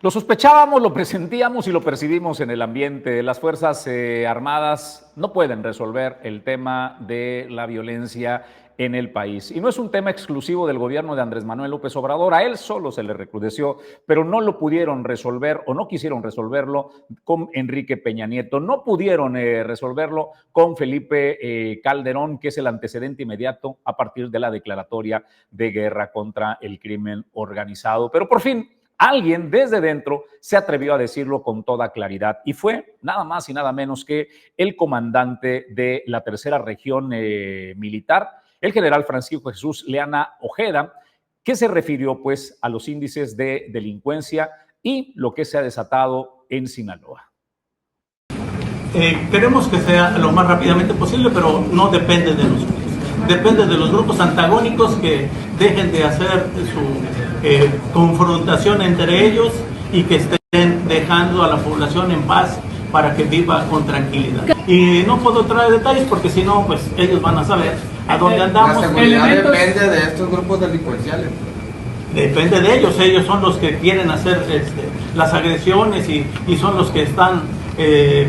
Lo sospechábamos, lo presentíamos y lo percibimos en el ambiente. Las Fuerzas Armadas no pueden resolver el tema de la violencia en el país. Y no es un tema exclusivo del gobierno de Andrés Manuel López Obrador, a él solo se le recrudeció, pero no lo pudieron resolver o no quisieron resolverlo con Enrique Peña Nieto, no pudieron resolverlo con Felipe Calderón, que es el antecedente inmediato a partir de la declaratoria de guerra contra el crimen organizado. Pero por fin, alguien desde dentro se atrevió a decirlo con toda claridad y fue nada más y nada menos que el comandante de la tercera región militar, el general Francisco Jesús Leana Ojeda, que se refirió pues a los índices de delincuencia y lo que se ha desatado en Sinaloa. Queremos que sea lo más rápidamente posible, pero no depende de nosotros. Depende de los grupos antagónicos que dejen de hacer su confrontación entre ellos y que estén dejando a la población en paz para que viva con tranquilidad. Y no puedo traer detalles porque si no, pues ellos van a saber a dónde andamos. La seguridad depende de estos grupos delincuenciales. Depende de ellos, ellos son los que quieren hacer las agresiones y son los que están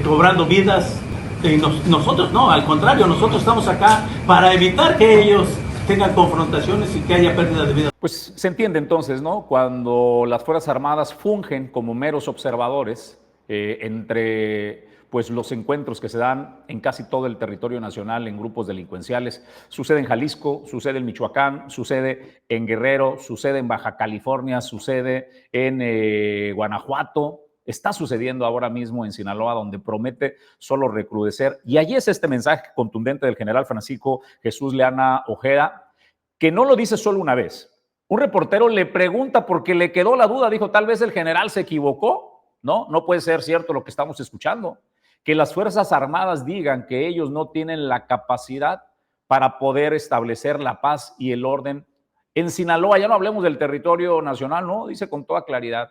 cobrando vidas. Y nosotros no, al contrario, nosotros estamos acá para evitar que ellos tengan confrontaciones y que haya pérdida de vida. Pues se entiende entonces, ¿no? Cuando las Fuerzas Armadas fungen como meros observadores entre pues los encuentros que se dan en casi todo el territorio nacional en grupos delincuenciales. Sucede en Jalisco, sucede en Michoacán, sucede en Guerrero, sucede en Baja California, sucede en Guanajuato. Está sucediendo ahora mismo en Sinaloa, donde promete solo recrudecer. Y allí es este mensaje contundente del general Francisco Jesús Leana Ojeda, que no lo dice solo una vez. Un reportero le pregunta porque le quedó la duda, dijo, tal vez el general se equivocó. No puede ser cierto lo que estamos escuchando. Que las Fuerzas Armadas digan que ellos no tienen la capacidad para poder establecer la paz y el orden en Sinaloa. Ya no hablemos del territorio nacional, ¿no? Dice con toda claridad.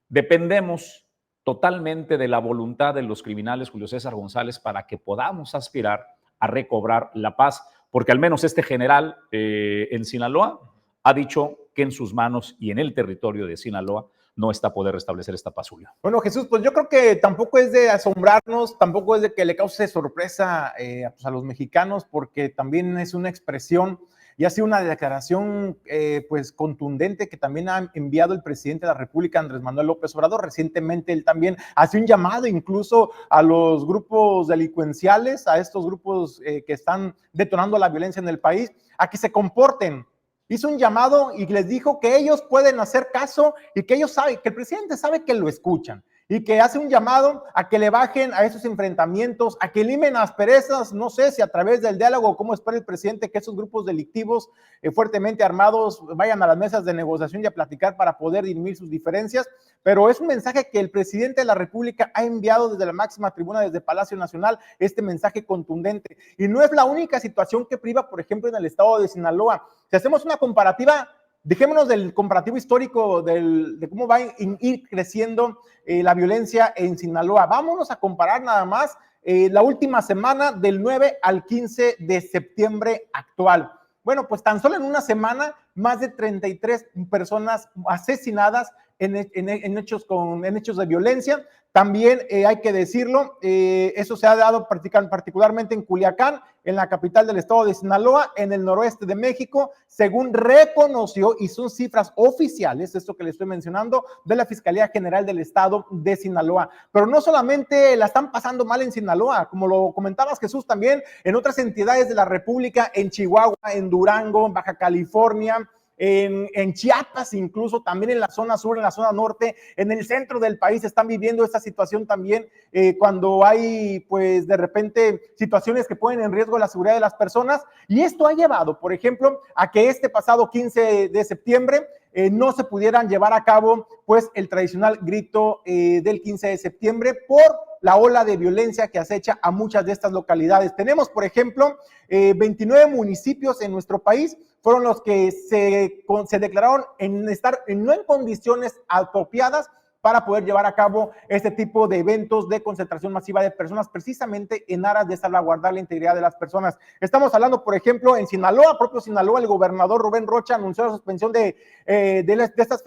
Dependemos totalmente de la voluntad de los criminales, Julio César González, para que podamos aspirar a recobrar la paz, porque al menos este general en Sinaloa ha dicho que en sus manos y en el territorio de Sinaloa no está a poder restablecer esta paz, Julio. Bueno, Jesús, pues yo creo que tampoco es de asombrarnos, tampoco es de que le cause sorpresa pues a los mexicanos, porque también es una expresión y ha sido una declaración pues contundente que también ha enviado el presidente de la República, Andrés Manuel López Obrador. Recientemente él también hace un llamado incluso a los grupos delincuenciales, a estos grupos que están detonando la violencia en el país, a que se comporten. Hizo un llamado y les dijo que ellos pueden hacer caso y que ellos saben, que el presidente sabe que lo escuchan y que hace un llamado a que le bajen a esos enfrentamientos, a que eliminen asperezas, no sé si a través del diálogo, cómo espera el presidente que esos grupos delictivos fuertemente armados vayan a las mesas de negociación y a platicar para poder dirimir sus diferencias, pero es un mensaje que el presidente de la República ha enviado desde la máxima tribuna, desde Palacio Nacional, este mensaje contundente, y no es la única situación que priva, por ejemplo, en el estado de Sinaloa. Si hacemos una comparativa, dejémonos del comparativo histórico de cómo va a ir creciendo la violencia en Sinaloa. Vámonos a comparar nada más la última semana del 9 al 15 de septiembre actual. Bueno, pues tan solo en una semana, más de 33 personas asesinadas en hechos de violencia. También hay que decirlo, eso se ha dado particularmente en Culiacán, en la capital del estado de Sinaloa, en el noroeste de México, según reconoció, y son cifras oficiales, esto que le estoy mencionando, de la Fiscalía General del Estado de Sinaloa. Pero no solamente la están pasando mal en Sinaloa, como lo comentabas, Jesús, también en otras entidades de la República, en Chihuahua, en Durango, en Baja California, en Chiapas, incluso también en la zona sur, en la zona norte, en el centro del país están viviendo esta situación también, cuando hay pues de repente situaciones que ponen en riesgo la seguridad de las personas, y esto ha llevado, por ejemplo, a que este pasado 15 de septiembre no se pudieran llevar a cabo pues el tradicional grito del 15 de septiembre por la ola de violencia que acecha a muchas de estas localidades. Tenemos, por ejemplo, 29 municipios en nuestro país fueron los que se declararon no en condiciones apropiadas para poder llevar a cabo este tipo de eventos de concentración masiva de personas, precisamente en aras de salvaguardar la integridad de las personas. Estamos hablando, por ejemplo, en Sinaloa, propio Sinaloa, el gobernador Rubén Rocha anunció la suspensión de estos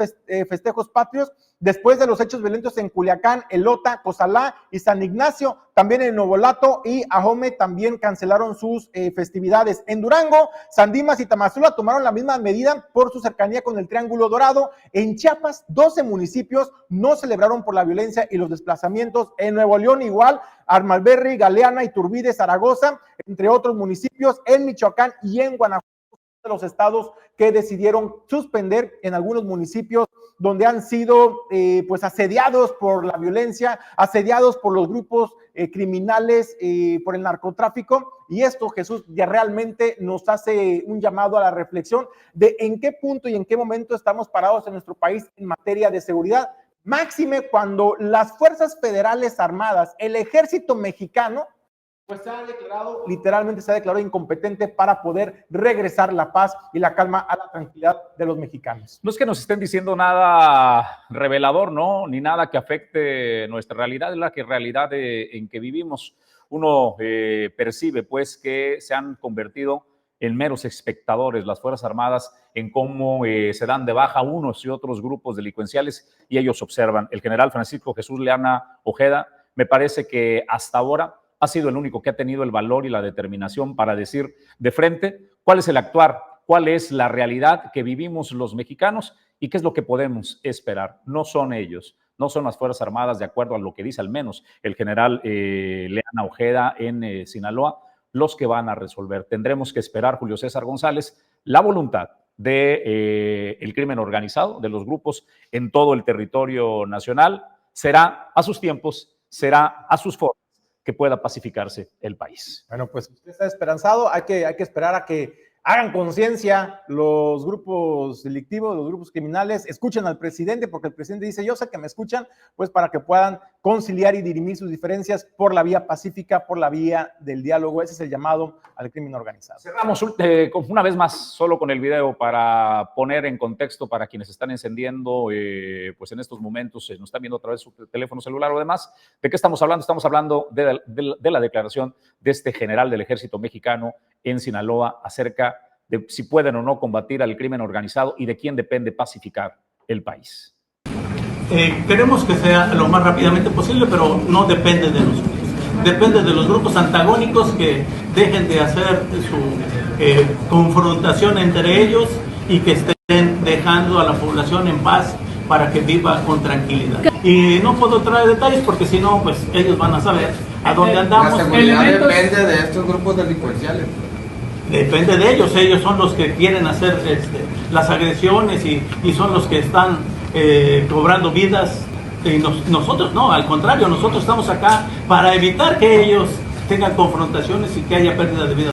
festejos patrios después de los hechos violentos en Culiacán, Elota, Cozalá y San Ignacio. También en Nobolato y Ahome también cancelaron sus festividades. En Durango, San Dimas y Tamazula tomaron la misma medida por su cercanía con el Triángulo Dorado. En Chiapas, 12 municipios no celebraron por la violencia y los desplazamientos. En Nuevo León igual, Armalberry, Galeana, Iturbide, Zaragoza, entre otros municipios. En Michoacán y en Guanajuato, de los estados que decidieron suspender en algunos municipios donde han sido pues asediados por la violencia, asediados por los grupos criminales, por el narcotráfico. Y esto, Jesús, ya realmente nos hace un llamado a la reflexión de en qué punto y en qué momento estamos parados en nuestro país en materia de seguridad, máxime cuando las fuerzas federales armadas, el ejército mexicano, pues literalmente se ha declarado incompetente para poder regresar la paz y la calma a la tranquilidad de los mexicanos. No es que nos estén diciendo nada revelador, ¿no? Ni nada que afecte nuestra realidad, es la realidad en que vivimos. Uno percibe, pues, que se han convertido en meros espectadores las Fuerzas Armadas en cómo se dan de baja unos y otros grupos delincuenciales y ellos observan. El general Francisco Jesús Leana Ojeda, me parece que hasta ahora ha sido el único que ha tenido el valor y la determinación para decir de frente cuál es el actuar, cuál es la realidad que vivimos los mexicanos y qué es lo que podemos esperar. No son ellos, no son las Fuerzas Armadas, de acuerdo a lo que dice al menos el general Leana Ojeda en Sinaloa, los que van a resolver. Tendremos que esperar, Julio César González, la voluntad del crimen organizado, de los grupos en todo el territorio nacional. Será a sus tiempos, será a sus formas que pueda pacificarse el país. Bueno, pues usted está esperanzado, hay que esperar a que hagan conciencia los grupos delictivos, los grupos criminales, escuchen al presidente, porque el presidente dice, yo sé que me escuchan, pues para que puedan conciliar y dirimir sus diferencias por la vía pacífica, por la vía del diálogo. Ese es el llamado al crimen organizado. Cerramos una vez más solo con el video para poner en contexto para quienes están encendiendo, pues en estos momentos nos están viendo a través de su teléfono celular o demás. ¿De qué estamos hablando? Estamos hablando de la declaración de este general del ejército mexicano en Sinaloa acerca de si pueden o no combatir al crimen organizado y de quién depende pacificar el país. Queremos que sea lo más rápidamente posible, pero no depende de nosotros. Depende de los grupos antagónicos que dejen de hacer su confrontación entre ellos y que estén dejando a la población en paz para que viva con tranquilidad. Y no puedo traer detalles porque si no, pues ellos van a saber a dónde andamos. La seguridad depende de estos grupos delincuenciales. Depende de ellos, ellos son los que quieren hacer las agresiones y son los que están cobrando vidas. Y nosotros no, al contrario, nosotros estamos acá para evitar que ellos tengan confrontaciones y que haya pérdida de vida.